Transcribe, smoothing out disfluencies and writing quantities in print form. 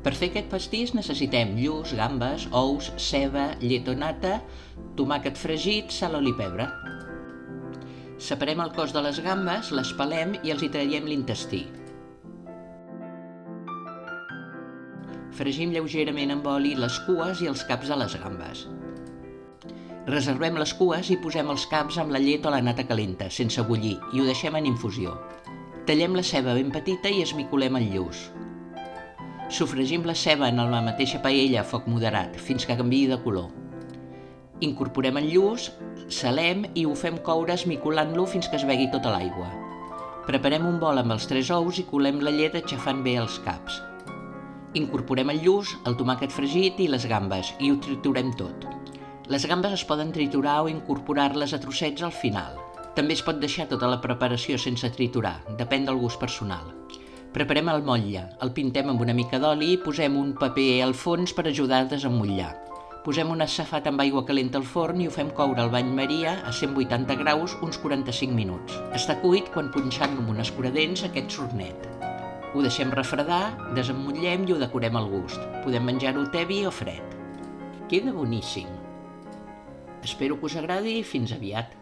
Per fer aquest pastís necessitem lluç, gambes, ous, ceba, llet o nata, tomàquet fregit, sal, oli i pebre. Separem el cos de les gambes, les pelem i els hi traiem l'intestí. Fregim lleugerament amb oli les cues i els caps de les gambes. Reservem les cues i posem els caps amb la llet o la nata calenta, sense bullir, i ho deixem en infusió. Tallem la ceba ben petita i esmicolem el lluç. Sofregim la ceba en la mateixa paella a foc moderat, fins que canviï de color. Incorporem el lluç, salem i ho fem coure esmicolant-lo fins que es begui tota l'aigua. Preparem un bol amb els 3 ous i colem la llet aixafant bé els caps. Incorporem el lluç, el tomàquet fregit i les gambes i ho triturem tot. Les gambes es poden triturar o incorporar-les a trossets al final. També es pot deixar tota la preparació sense triturar, depèn del gust personal. Preparem el motlle, el pintem amb una mica d'oli i posem un paper al fons per ajudar a desemmotllar. Posem un assafat amb aigua calenta al forn i ho fem coure al bany maria a 180 graus uns 45 minuts. Està cuit quan punxant amb un escuradents aquest surt net. Ho deixem refredar, desemmotllem i ho decorem al gust. Podem menjar-ho tebi o fred. Queda boníssim. Espero que us agradi i fins aviat.